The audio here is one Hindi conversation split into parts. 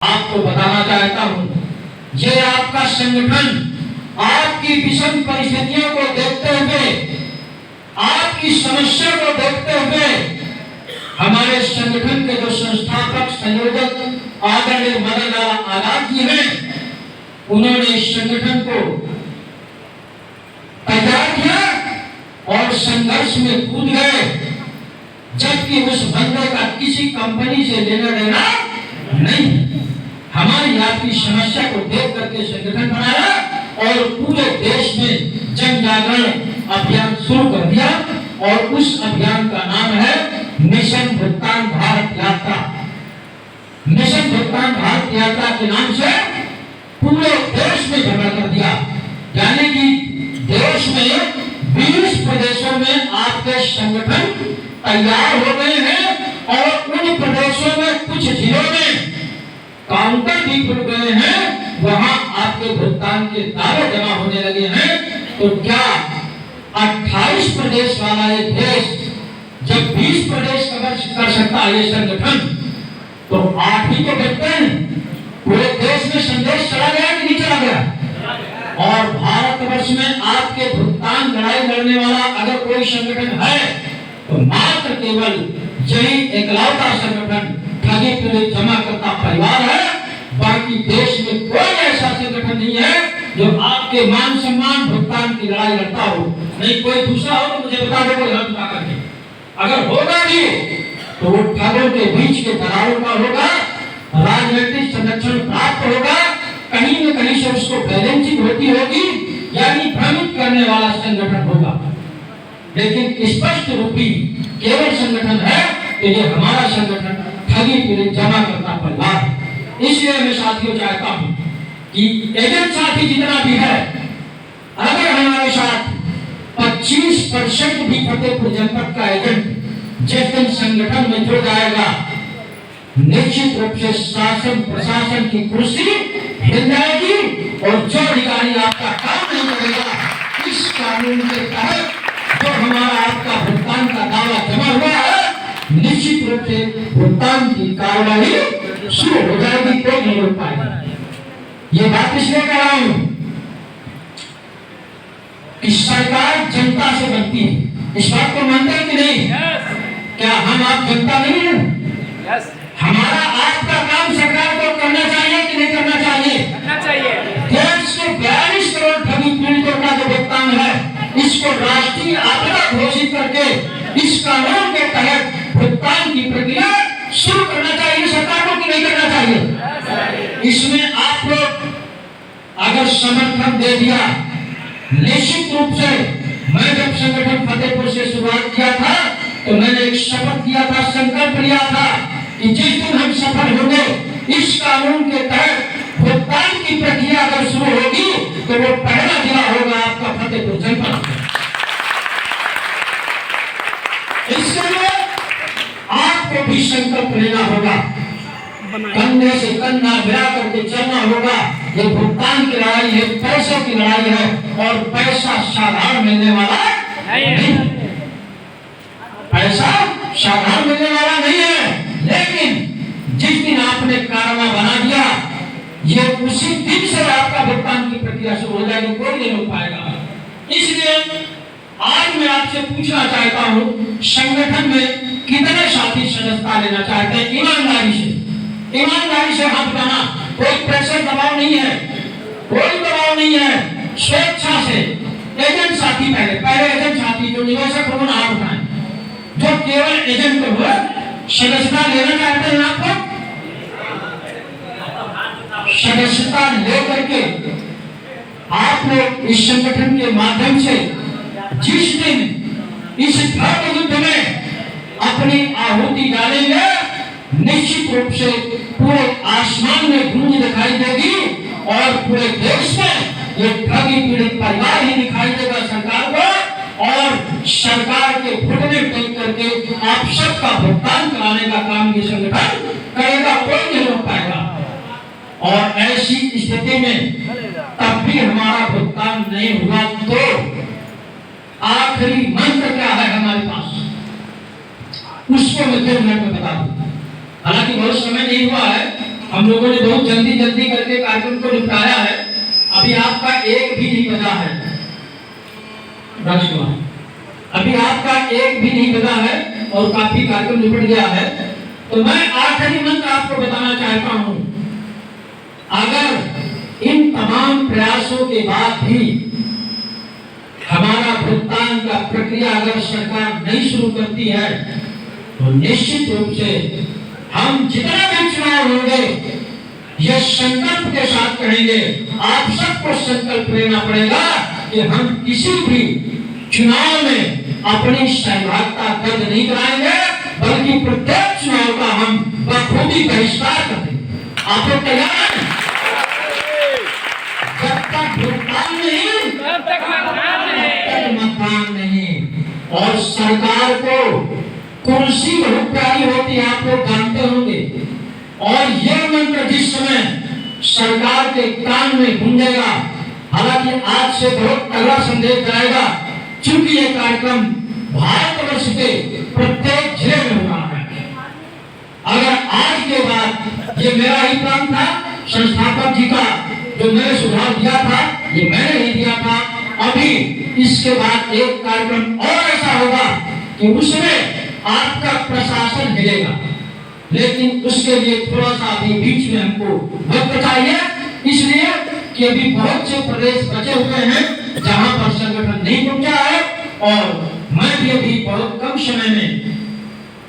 आपको बताना चाहता हूं, ये आपका संगठन आपकी विषम परिस्थितियों को देखते हुए, आपकी समस्या को देखते हुए, हमारे संगठन के जो संस्थापक संयोजक आदरणीय मदन लाल आजाद जी हैं, उन्होंने इस संगठन को तैयार किया और संघर्ष में कूद गए, जबकि उस बंदे का किसी कंपनी से लेना देना नहीं। हमारी आपकी समस्या को देख करके संगठन बनाया और पूरे देश में जन जागरण अभियान शुरू कर दिया और उस अभियान का नाम है मिशन भुगतान भारत यात्रा। मिशन भुगतान भारत यात्रा के नाम से पूरे देश में भ्रमण कर दिया, यानी कि देश में 20 प्रदेशों में आपके संगठन तैयार हो गए हैं और उन प्रदेशों में कुछ जिलों में काउंटर भी खुल गए हैं, वहां आपके भुगतान के दावे जमा होने लगे हैं। तो क्या 28 प्रदेश वाला ये देश जब 20 प्रदेश कवर कर सकता है ये संगठन, तो 8 ही तो बचते हैं। पूरे देश में संदेश चला गया कि नहीं चला गया? और भारतवर्ष में आपके भुगतान लड़ाई लड़ने वाला अगर कोई संगठन है तो मात्र केवल यही एकलौता संगठन ठगी पीड़ित जमा करता परिवार है। बाकी देश में कोई ऐसा संगठन नहीं है जो आपके मान सम्मान भुगतान की लड़ाई लड़ता हो। नहीं कोई दूसरा हो तो मुझे बता दो, कोई हाथ उठा करके। अगर होगा भी तो वो ठगों के बीच के दरारों का होगा, राजनीतिक संरक्षण प्राप्त होगा, कहीं न कहीं से उसको बैलेंसिंग होती होगी, यानी भ्रमित करने वाला संगठन होगा। लेकिन स्पष्ट रूपी केवल संगठन है कि ये हमारा संगठन ठगी पीड़ित जमा करता परिवार है। इसलिए मैं साथियों चाहता हूं कि एजेंट साथी जितना भी है, अगर हमारे साथ 25% भी फतेहपुर जनपद का एजेंट जिस दिन संगठन में जुड़ जाएगा, निश्चित रूप से शासन प्रशासन की कुर्सी हिल जाएगी और जो अधिकारी आपका काम नहीं करेगा, इस कानून के तहत जो हमारा आपका भुगतान का दावा जमा हुआ है, निश्चित रूप से भुगतान की कार्रवाई शुरू हो जाएगी, कोई नहीं रोक पाएगा। ये बात इसलिए कह रहा हूं कि सरकार जनता से बनती है। इस बात को मानते हैं कि नहीं? क्या हम आप जनता नहीं है? हमारा आपका काम सरकार को करना चाहिए कि नहीं करना चाहिए? करना चाहिए। देश के 42 करोड़ ठगी पीड़ितों का जो भुगतान है, इसको राष्ट्रीय आपदा घोषित करके इस कानून के तहत भुगतान की प्रक्रिया शुरू करना चाहिए सरकार को कि नहीं करना चाहिए? इसमें आप लोग अगर समर्थन दे दिया, निश्चित रूप से मैं जब संगठन फतेहपुर से शुरुआत किया था तो मैंने एक शपथ किया था, संकल्प लिया था कि जिस दिन हम सफल होंगे, इस कानून के तहत भुगतान की प्रक्रिया अगर शुरू होगी तो वो पहला जिला होगा आपका फतेहपुर जनपद। इसके लिए आपको भी संकल्प लेना होगा, कंधे से कंधा मिला करके चलना होगा। ये भुगतान की लड़ाई है, पैसों की लड़ाई है और पैसा साधारण मिलने वाला नहीं, पैसा साधारण मिलने वाला नहीं है। लेकिन जिस दिन आपने कारवा बना दिया, ये उसी दिन से आपका भुगतान की प्रक्रिया शुरू हो जाएगी, कोई नहीं रोक पाएगा। इसलिए आज मैं आपसे पूछना चाहता हूं, संगठन में कितने साथी सदस्यता लेना चाहते हैं? ईमानदारी से हाथ उठाना, कोई प्रेशर दबाव नहीं है, कोई दबाव नहीं है, स्वेच्छा से। एजेंट साथी पहले एजेंट साथी जो निवेशक हो ना हाथ उठाएं, जो केवल एजेंट हो सदस्यता लेना चाहते हैं। आपको सदस्यता लेकर के आप लोग इस संगठन के माध्यम से जिस दिन इस धर्म युद्ध में अपनी आहुति डालेंगे, निश्चित रूप से पूरे आसमान में गूंज दिखाई देगी और पूरे देश में ये ठगी पीड़ित परिवार ही दिखाई देगा सरकार को, और सरकार के घुटने टेक करके आप सबका भुगतान कराने का काम ये संगठन करेगा, कोई नहीं रोक पाएगा। और ऐसी स्थिति में तब भी हमारा भुगतान नहीं हुआ तो आखिरी मंत्र क्या है हमारे पास, उसको मैं 2 मिनट में बता दूं। हालांकि बहुत समय नहीं हुआ है, हम लोगों ने बहुत जल्दी जल्दी करके कार्यक्रम को निपटाया है। अभी आपका एक भी नहीं बजा है राजकुमार, अभी आपका एक भी नहीं बजा है और काफी कार्यक्रम निपट गया है। तो मैं आखिरी मंत्र आपको बताना चाहता हूं, अगर इन तमाम प्रयासों के बाद भी हमारा भुगतान का प्रक्रिया अगर सरकार नहीं शुरू करती है तो निश्चित रूप से हम जितना भी चुनाव होंगे यह संकल्प के साथ कहेंगे, आप सबको संकल्प लेना पड़ेगा कि हम किसी भी चुनाव में अपनी सहभागिता दर्ज नहीं कराएंगे, बल्कि प्रत्येक चुनाव का हम बखूबी बहिष्कार कर देंगे। आप लोग तैयार हैं? जब तक भुगतान नहीं तब तक मतदान नहीं। और सरकार को कुर्सी बहुत प्यारी होती है, आप लोग जानते होंगे। और यह मंत्र जिस समय सरकार के कान में गूंजेगा, हालांकि आज से बहुत तगड़ा संदेश जाएगा, क्योंकि यह कार्यक्रम भारतवर्ष के प्रत्येक जिले में हो रहा है। अगर आज के बाद ये मेरा ही प्लान था, संस्थापक जी का जो मैंने सुझाव दिया था, ये मैंने ही दिया था। अभी इसके बाद एक कार्यक्रम और ऐसा होगा कि उसमें आपका प्रशासन हिलेगा, लेकिन उसके लिए थोड़ा सा अभी बीच में हमको वक्त चाहिए, इसलिए कि अभी बहुत से प्रदेश बचे हुए हैं जहां पर संगठन नहीं पहुंचा है। और मैं भी अभी बहुत कम समय में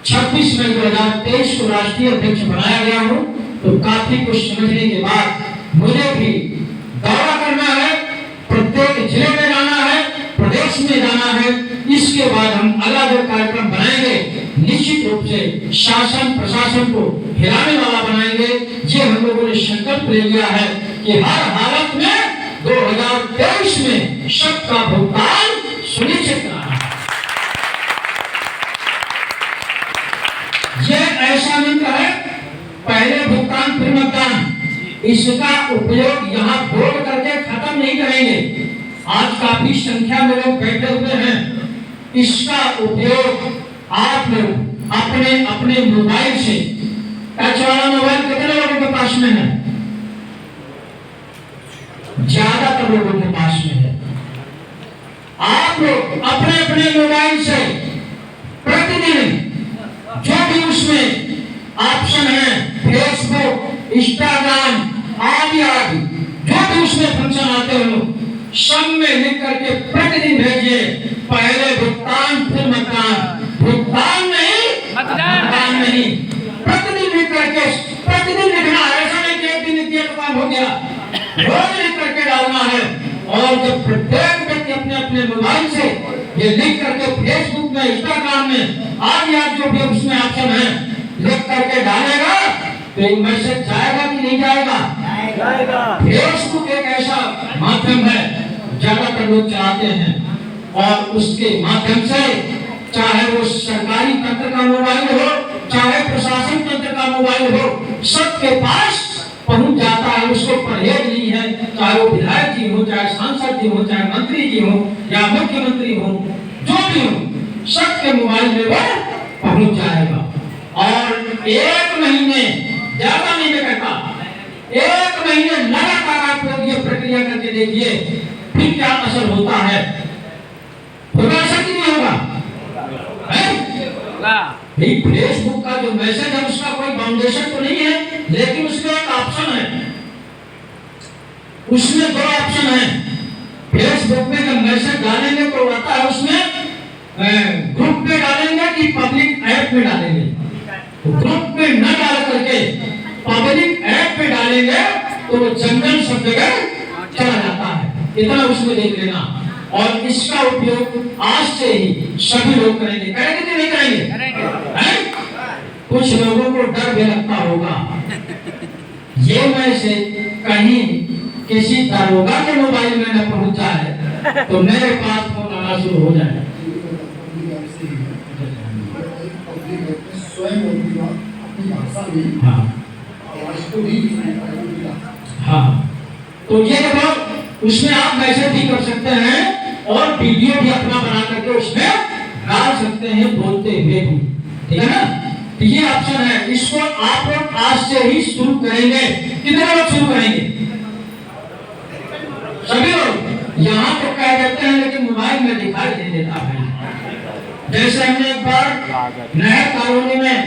26 मई 2023 को राष्ट्रीय अध्यक्ष बनाया गया हूं, तो काफी कुछ समझने के बाद मुझे भी दौरा करना है, प्रत्येक जिले में जाना है, प्रदेश में जाना है। इसके बाद हम अलग अलग कार्यक्रम बनाएंगे, निश्चित रूप से शासन प्रशासन को हिलाने वाला बनाएंगे। ये हम लोगों ने संकल्प ले लिया है कि हर हालत में 2023 में सबका भुगतान सुनिश्चित करना है। ये ऐसा मंत्र है, पहले भुगतान फिर मतदान। इसका उपयोग यहाँ बोल करके खत्म नहीं करेंगे। आज काफी संख्या में लोग बैठे हुए हैं, इसका उपयोग आप लोग अपने अपने मोबाइल से, टच वाला मोबाइल कितने लोगों के पास में है? ज्यादातर लोगों के पास में है। आप लोग अपने अपने मोबाइल से प्रतिदिन जो भी उसमें ऑप्शन है, फेसबुक, इंस्टाग्राम आदि आदि जो भी उसमें फंक्शन आते हो, सब में लिख करके प्रतिदिन भेजिए, पहले भुगतान फिर मतदान। भुगतान नहीं मतदान नहीं, प्रतिदिन लिख करके, प्रतिदिन लिखना है। ऐसा नहीं कि एक दिन किया तो काम हो गया, रोज लिख करके डालना है। और जब प्रत्येक व्यक्ति अपने अपने मोबाइल से ये लिख करके फेसबुक में, इंस्टाग्राम में आदि आदि जो भी उसमें ऑप्शन है लिख करके डालेगा, तो ये मैसेज जाएगा कि नहीं जाएगा? फेसबुक एक ऐसा माध्यम है ज्यादातर लोग चलाते हैं, और उसके माध्यम से चाहे वो सरकारी तंत्र का मोबाइल हो, चाहे प्रशासन तंत्र का मोबाइल हो, सबके पास पहुंच जाता है। उसको परहेज नहीं है, चाहे वो विधायक जी हो, चाहे सांसद जी हो, चाहे मंत्री जी हो या मुख्यमंत्री हो, जो भी हो, सबके मोबाइल में वो पहुंच जाएगा। और एक महीने, ज्यादा नहीं मैं कहता, एक महीने लगातार आप लोग ये प्रक्रिया करके देखिए, फिर क्या असर होता है। होगा असर कि नहीं होगा? फेसबुक का जो मैसेज है उसका कोई बाउंडेशन तो नहीं है, लेकिन उसमें एक ऑप्शन है, उसमें दो ऑप्शन है। फेसबुक में जब मैसेज डालेंगे तो आता है उसमें ग्रुप में डालेंगे कि पब्लिक ऐप में डालेंगे। तो ग्रुप में न डाल करके पब्लिक ऐप पे डालेंगे तो वो जनरल सब जगह चला जाता है, इतना उसमें देख लेना। और इसका उपयोग आज से ही सभी लोग करेंगे। करेंगे कि नहीं करेंगे? कुछ लोगों को डर भी लगता होगा, ये मैसेज कहीं किसी दारोगा के मोबाइल में न पहुंचा है तो मेरे पास फोन आना शुरू हो जाए। हाँ, तो ये देखो, उसमें आप मैसेज भी कर सकते हैं और वीडियो भी अपना बना करके उसमें डाल सकते हैं, बोलते हुए भी, ठीक है ना? तो ये ऑप्शन है, इसको आप लोग आज से ही शुरू करेंगे। कितने लोग शुरू करेंगे? सभी लोग। यहाँ तो कह देते हैं लेकिन मोबाइल में दिखाई दे देता है। जैसे हमने एक बार नहर कॉलोनी में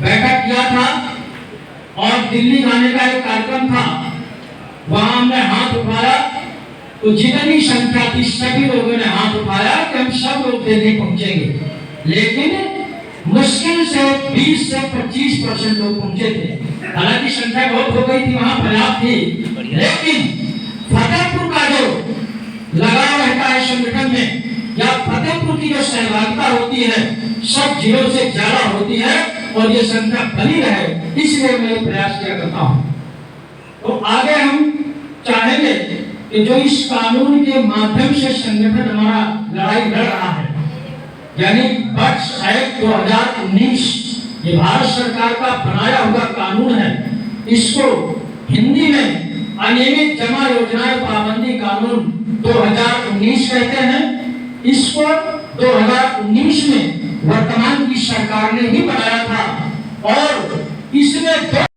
बैठक किया था और दिल्ली जाने का एक कार्यक्रम था, वहां हमने हाथ उठाया तो जितनी संख्या थी सभी लोगों ने हाथ उठाया कि हम सब लोग दिल्ली पहुंचेंगे, लेकिन मुश्किल से 20 से 25% लोग पहुंचे थे। हालांकि संख्या बहुत हो गई थी, वहां पर्याप्त थी, लेकिन फतेहपुर का जो लगाव रहता है संगठन में या फतेहपुर की जो सहभागिता होती है सब जिलों से ज्यादा होती है और ये संख्या बनी रहे, इसलिए मैं ये प्रयास किया करता हूं। तो आगे हम चाहेंगे कि जो इस कानून के माध्यम से संगठन हमारा लड़ाई लड़ रहा है, यानी बक्स एक्ट 2019, ये भारत सरकार का बनाया हुआ कानून है, इसको हिंदी में अनियमित जमा योजनाएं पाबंदी कानून 2019 कहते हैं। इसको 2019 में वर्तमान की सरकार ने ही बनाया था और